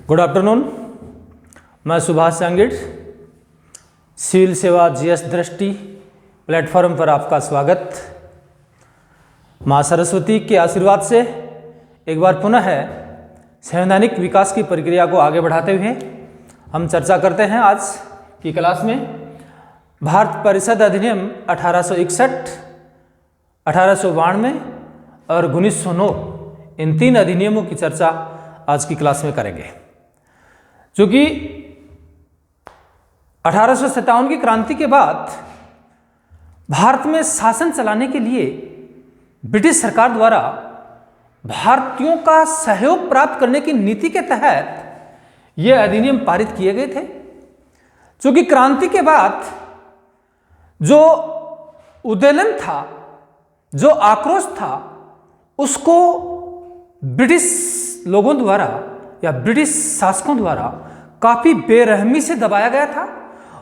Good afternoon. मैं Subhash सांगिड़, civil सेवा GS दृष्टि प्लेटफॉर्म पर आपका स्वागत। माँ सरस्वती के आशीर्वाद से एक बार पुनः संवैधानिक विकास की प्रक्रिया को आगे बढ़ाते हुए हम चर्चा करते हैं आज की क्लास में भारत परिषद अधिनियम 1861, 1892 और 1909 इन तीन अधिनियमों की चर्चा आज की क्लास में करेंगे। चूँकि 1857 की क्रांति के बाद भारत में शासन चलाने के लिए ब्रिटिश सरकार द्वारा भारतीयों का सहयोग प्राप्त करने की नीति के तहत ये अधिनियम पारित किए गए थे। चूँकि क्रांति के बाद जो उद्वेलन था, जो आक्रोश था, उसको ब्रिटिश लोगों द्वारा या ब्रिटिश शासकों द्वारा काफी बेरहमी से दबाया गया था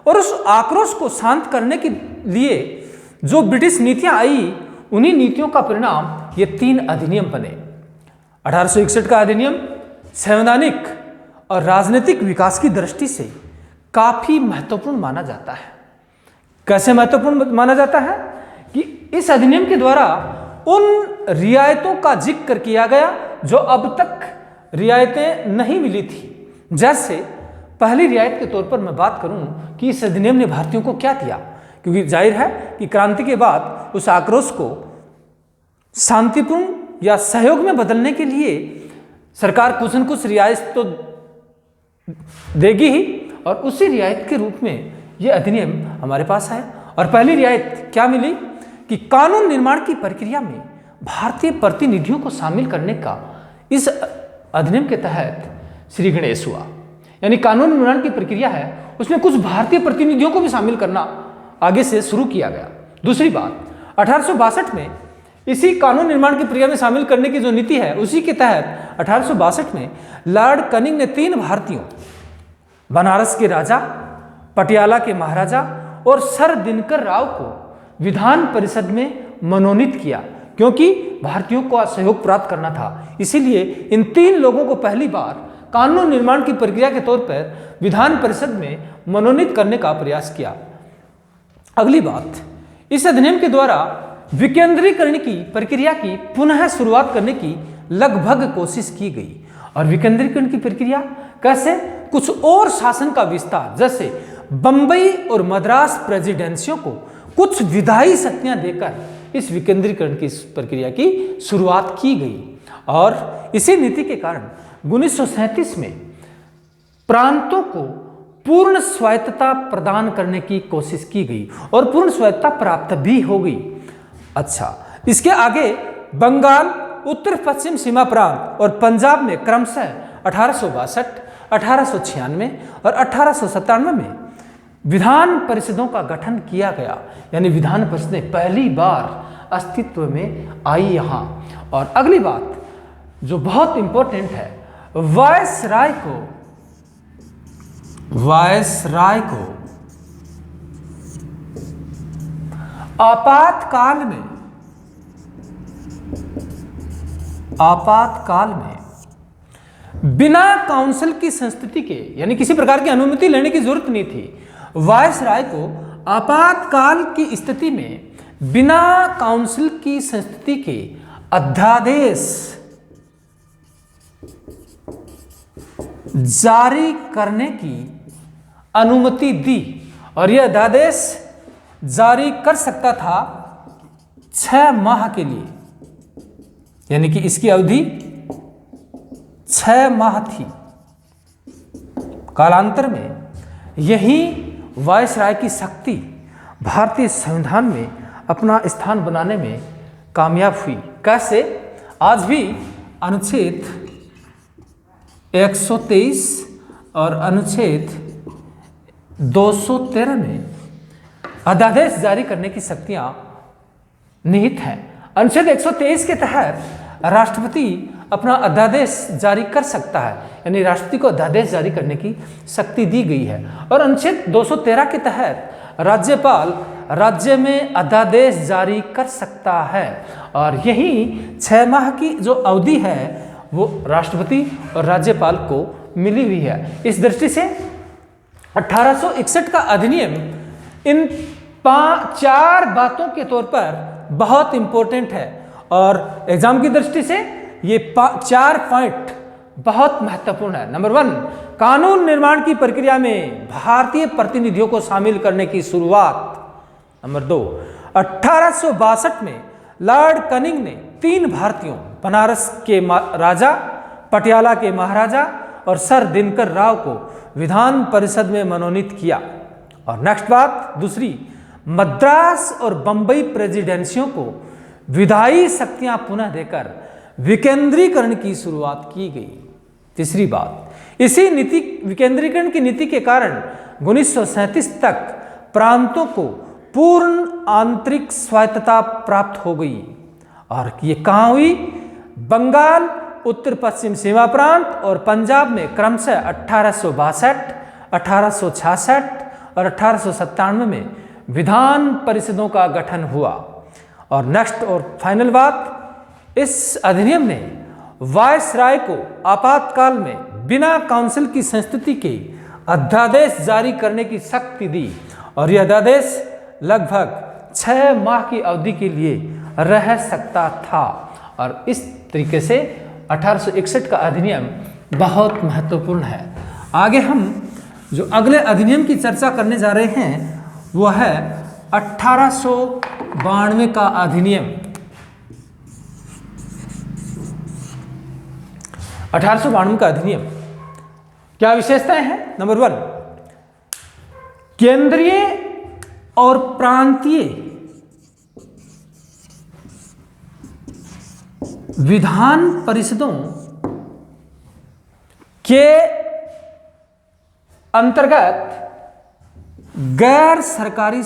और उस आक्रोश को शांत करने के लिए जो ब्रिटिश नीतियां आई, उन्हीं नीतियों का परिणाम ये तीन अधिनियम बने। 1861 का अधिनियम संवैधानिक और राजनीतिक विकास की दृष्टि से काफी महत्वपूर्ण माना जाता है। कैसे महत्वपूर्ण माना जाता है कि इस अधिनियम के द्वारा उन रियायतों का जिक्र किया गया जो अब तक रियायतें नहीं मिली थी। जैसे पहली रियायत के तौर पर मैं बात करूं कि इस अधिनियम ने भारतीयों को क्या दिया, क्योंकि जाहिर है कि क्रांति के बाद उस आक्रोश को शांतिपूर्ण या सहयोग में बदलने के लिए सरकार कुछ न कुछ रियायत तो देगी ही, और उसी रियायत के रूप में यह अधिनियम हमारे पास है। और पहली रियायत क्या मिली कि कानून निर्माण की प्रक्रिया में भारतीय प्रतिनिधियों को शामिल करने का इस अधिनियम के तहत श्री गणेश हुआ। यानी कानून निर्माण की प्रक्रिया है, उसमें कुछ भारतीय प्रतिनिधियों को भी शामिल करना आगे से शुरू किया गया। दूसरी बात, 1862 में इसी कानून निर्माण की प्रक्रिया में शामिल करने की जो नीति है, उसी के तहत 1862 में लॉर्ड कनिंग ने 3 भारतीयों, बनारस के राजा, पटियाला के महाराजा और सर दिनकर राव को विधान परिषद में मनोनीत किया, क्योंकि भारतीयों को सहयोग प्राप्त करना था। इसीलिए इन 3 लोगों को पहली बार कानून निर्माण की प्रक्रिया के तौर पर विधान परिषद में मनोनीत करने का प्रयास किया। अगली बात, इस अधिनियम के द्वारा विकेंद्रीकरण की प्रक्रिया की पुनः शुरुआत करने की लगभग कोशिश की गई। और विकेंद्रीकरण की प्रक्रिया कैसे? कुछ और शासन का विस्तार, जैसे बंबई और मद्रास प्रेसिडेंसियों को कुछ विधायी शक्तियां देकर इस विकेंद्रीकरण की प्रक्रिया की शुरुआत की गई। और इसी नीति के कारण 1937 में प्रांतों को पूर्ण स्वायत्तता प्रदान करने की कोशिश की गई और पूर्ण स्वायत्तता प्राप्त भी हो गई। अच्छा, इसके आगे बंगाल, उत्तर पश्चिम सीमा प्रांत और पंजाब में क्रमशः 1862, 1896 और 1897 में विधान परिषदों का गठन किया गया। यानी विधान परिषदें पहली बार अस्तित्व में आई यहाँ। और अगली बात जो बहुत इंपॉर्टेंट है, वायसराय को आपातकाल में बिना काउंसिल की संस्तुति के, यानी किसी प्रकार की अनुमति लेने की जरूरत नहीं थी, वायसराय को आपातकाल की स्थिति में बिना काउंसिल की संस्तुति के अध्यादेश जारी करने की अनुमति दी। और यह अध्यादेश जारी कर सकता था 6 माह के लिए, यानी कि इसकी अवधि 6 माह थी। कालांतर में यही वायसराय की शक्ति भारतीय संविधान में अपना स्थान बनाने में कामयाब हुई। कैसे? आज भी अनुच्छेद 123 और अनुच्छेद 213 में अध्यादेश जारी करने की शक्तियां निहित हैं। अनुच्छेद 123 के तहत राष्ट्रपति अपना अध्यादेश जारी कर सकता है, यानी राष्ट्रपति को अध्यादेश जारी करने की शक्ति दी गई है। और अनुच्छेद 213 के तहत राज्यपाल राज्य में अध्यादेश जारी कर सकता है। और यही 6 माह की जो अवधि है वो राष्ट्रपति और राज्यपाल को मिली हुई है। इस दृष्टि से 1861 का अधिनियम इन 4 बातों के तौर पर बहुत इंपॉर्टेंट है और एग्जाम की दृष्टि से ये 4 पॉइंट बहुत महत्वपूर्ण है। नंबर 1, कानून निर्माण की प्रक्रिया में भारतीय प्रतिनिधियों को शामिल करने की शुरुआत। नंबर 2, 1862 में लॉर्ड कनिंग ने 3 भारतीयों, बनारस के राजा, पटियाला के महाराजा और सर दिनकर राव को विधान परिषद में मनोनीत किया। और नेक्स्ट बात दूसरी, मद्रास और बंबई प्रेसिडेंसियों को विधायी शक्तियां पुनः देकर विकेंद्रीकरण की शुरुआत की गई। तीसरी बात, इसी नीति विकेंद्रीकरण की नीति के कारण 1937 तक प्रांतों को पूर्ण आंतरिक स्वायत्तता प्राप्त हो गई। और ये कहाँ हुई? बंगाल, उत्तर पश्चिम सीमा प्रांत और पंजाब में क्रमशः 1862, 1866 और 1897 में विधान परिषदों का गठन हुआ। और नेक्स्ट और फाइनल बात, इस अधिनियम ने वायसराय को आपातकाल में बिना काउंसिल की संस्तुति के अध्यादेश जारी करने की शक्ति दी और यह अध्यादेश लगभग 6 माह की अवधि के लिए रह सकता था। और इस तरीके से 1861 का अधिनियम बहुत महत्वपूर्ण है। आगे हम जो अगले अधिनियम की चर्चा करने जा रहे हैं वो है 1892 का अधिनियम। 1892 का अधिनियम क्या विशेषताएं हैं? नंबर 1, केंद्रीय और प्रांतीय विधान परिषदों के अंतर्गत गैर सरकारी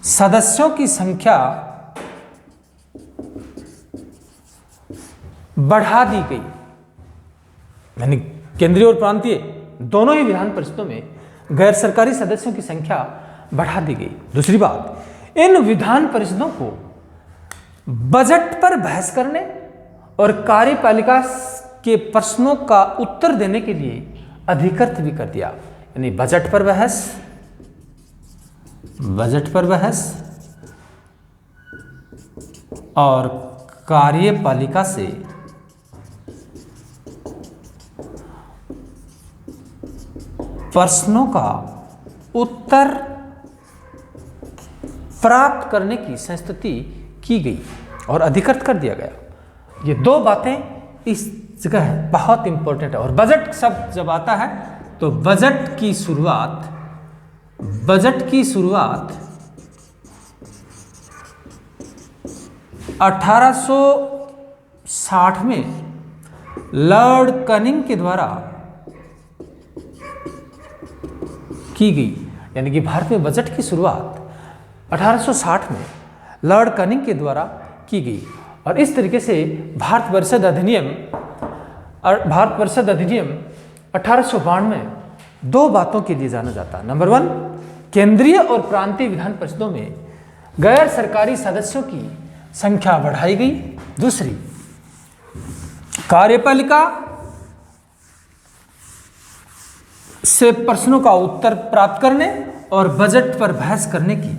सदस्यों की संख्या बढ़ा दी गई। यानी केंद्रीय और प्रांतीय दोनों ही विधान परिषदों में गैर सरकारी सदस्यों की संख्या बढ़ा दी गई। दूसरी बात, इन विधान परिषदों को बजट पर बहस करने और कार्यपालिका के प्रश्नों का उत्तर देने के लिए अधिकृत भी कर दिया। यानी बजट पर बहस और कार्यपालिका से प्रश्नों का उत्तर प्राप्त करने की संस्तुति की गई और अधिकृत कर दिया गया। ये 2 बातें इस जगह बहुत इंपॉर्टेंट है। और बजट शब्द जब आता है तो बजट की शुरुआत 1860 में लॉर्ड कनिंग के द्वारा की गई। यानी कि भारत में बजट की शुरुआत 1860 में लॉर्ड कनिंग के द्वारा की गई। और इस तरीके से भारत परिषद अधिनियम 1892 2 बातों के लिए जाना जाता है। नंबर 1, केंद्रीय और प्रांतीय विधान परिषदों में गैर सरकारी सदस्यों की संख्या बढ़ाई गई। दूसरी, कार्यपालिका से प्रश्नों का उत्तर प्राप्त करने और बजट पर बहस करने की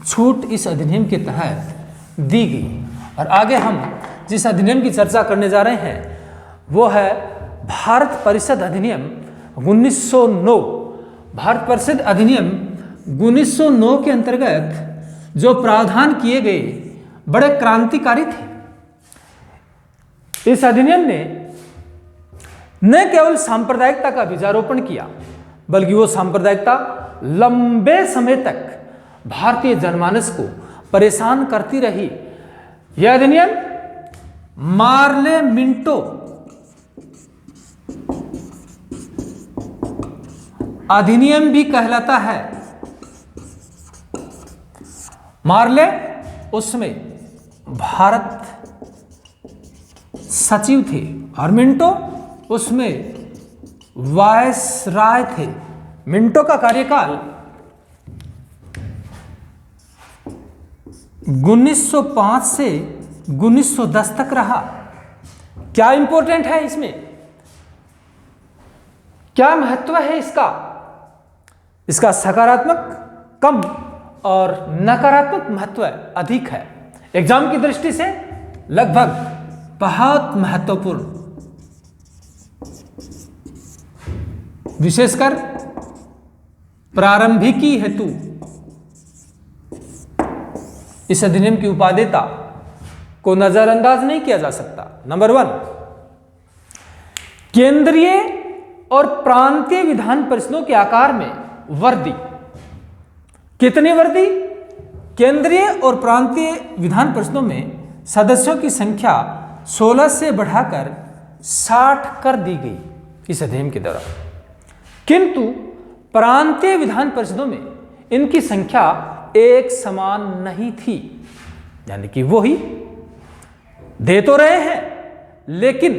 छूट इस अधिनियम के तहत दी गई। और आगे हम जिस अधिनियम की चर्चा करने जा रहे हैं वो है भारत परिषद अधिनियम 1909। भारत परिषद अधिनियम 1909 के अंतर्गत जो प्रावधान किए गए बड़े क्रांतिकारी थे। इस अधिनियम ने न केवल सांप्रदायिकता का बीजारोपण किया बल्कि वो सांप्रदायिकता लंबे समय तक भारतीय जनमानस को परेशान करती रही। यह अधिनियम मार्ले मिंटो अधिनियम भी कहलाता है। मार्ले उसमें भारत सचिव थे और मिंटो उसमें वायसराय थे। मिंटो का कार्यकाल 1905 से 1910 तक रहा। क्या इंपॉर्टेंट है इसमें, क्या महत्व है इसका? इसका सकारात्मक कम और नकारात्मक महत्व अधिक है। एग्जाम की दृष्टि से लगभग बहुत महत्वपूर्ण, विशेषकर प्रारंभिकी हेतु इस अधिनियम की उपादेयता को नजरअंदाज नहीं किया जा सकता। नंबर 1, केंद्रीय और प्रांतीय विधान परिषदों के आकार में वृद्धि। कितनी वृद्धि? केंद्रीय और प्रांतीय विधान परिषदों में सदस्यों की संख्या 16 से बढ़ाकर 60 कर दी गई इस अधिनियम के दौरान, किंतु प्रांतीय विधान परिषदों में इनकी संख्या एक समान नहीं थी। यानी कि वो ही दे तो रहे हैं लेकिन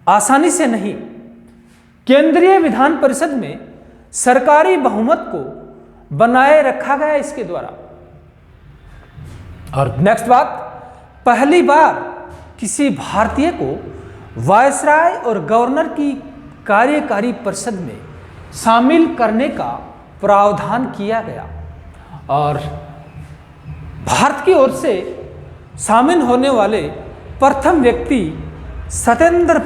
आसानी से नहीं। केंद्रीय विधान परिषद में सरकारी बहुमत को बनाए रखा गया इसके द्वारा। और नेक्स्ट बात, पहली बार किसी भारतीय को वायसराय और गवर्नर की कार्यकारी परिषद में शामिल करने का प्रावधान किया गया और भारत की ओर से शामिल होने वाले प्रथम व्यक्ति सत्येंद्र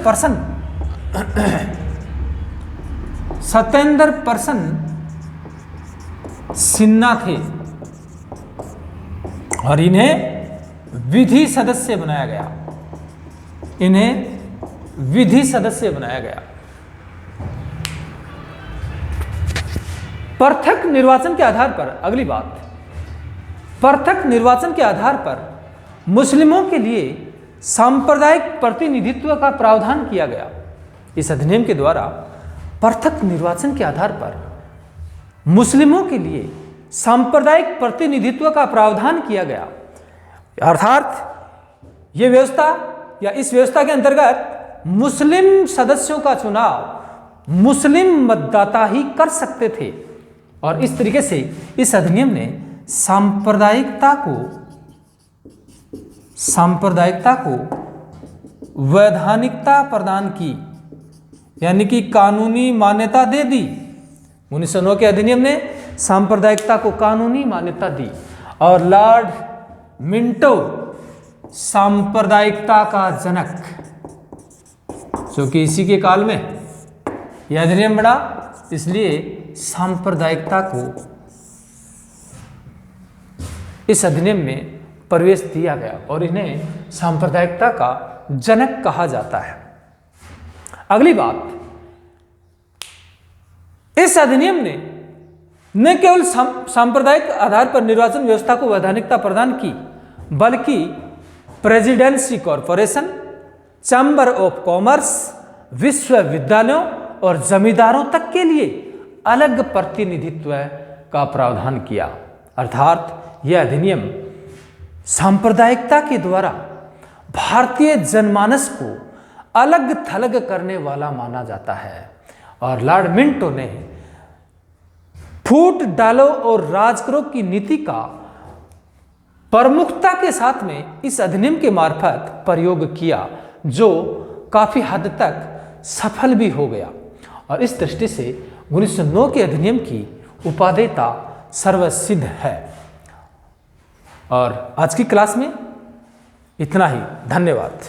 प्रसन्न सिन्हा थे और इन्हें विधि सदस्य बनाया गया। पृथक निर्वाचन के आधार पर, अगली बात, पृथक निर्वाचन के आधार पर मुस्लिमों के लिए सांप्रदायिक प्रतिनिधित्व का प्रावधान किया गया। इस अधिनियम के द्वारा पृथक निर्वाचन के आधार पर मुस्लिमों के लिए सांप्रदायिक प्रतिनिधित्व का प्रावधान किया गया। अर्थात ये व्यवस्था या इस व्यवस्था के अंतर्गत मुस्लिम सदस्यों का चुनाव मुस्लिम मतदाता ही कर सकते थे और इस तरीके से इस अधिनियम ने सांप्रदायिकता को वैधानिकता प्रदान की, यानी कि कानूनी मान्यता दे दी। 1909 के अधिनियम ने सांप्रदायिकता को कानूनी मान्यता दी और लॉर्ड मिंटो सांप्रदायिकता का जनक, क्योंकि इसी के काल में यह अधिनियम बना, इसलिए सांप्रदायिकता को इस अधिनियम में प्रवेश दिया गया और इन्हें सांप्रदायिकता का जनक कहा जाता है। अगली बात, इस अधिनियम ने न केवल सांप्रदायिक आधार पर निर्वाचन व्यवस्था को वैधानिकता प्रदान की, बल्कि presidency corporation, chamber of commerce, विश्वविद्यालयों और जमींदारों तक के लिए अलग प्रतिनिधित्व का प्रावधान किया। अर्थात यह अधिनियम सांप्रदायिकता के द्वारा भारतीय जनमानस को अलग थलग करने वाला माना जाता है और लॉर्ड मिंटो ने फूट डालो और राज करो की नीति का प्रमुखता के साथ में इस अधिनियम के मार्फत प्रयोग किया, जो काफी हद तक सफल भी हो गया। और इस दृष्टि से 1909 के अधिनियम की उपादेयता सर्वसिद्ध है। और आज की क्लास में इतना ही। धन्यवाद।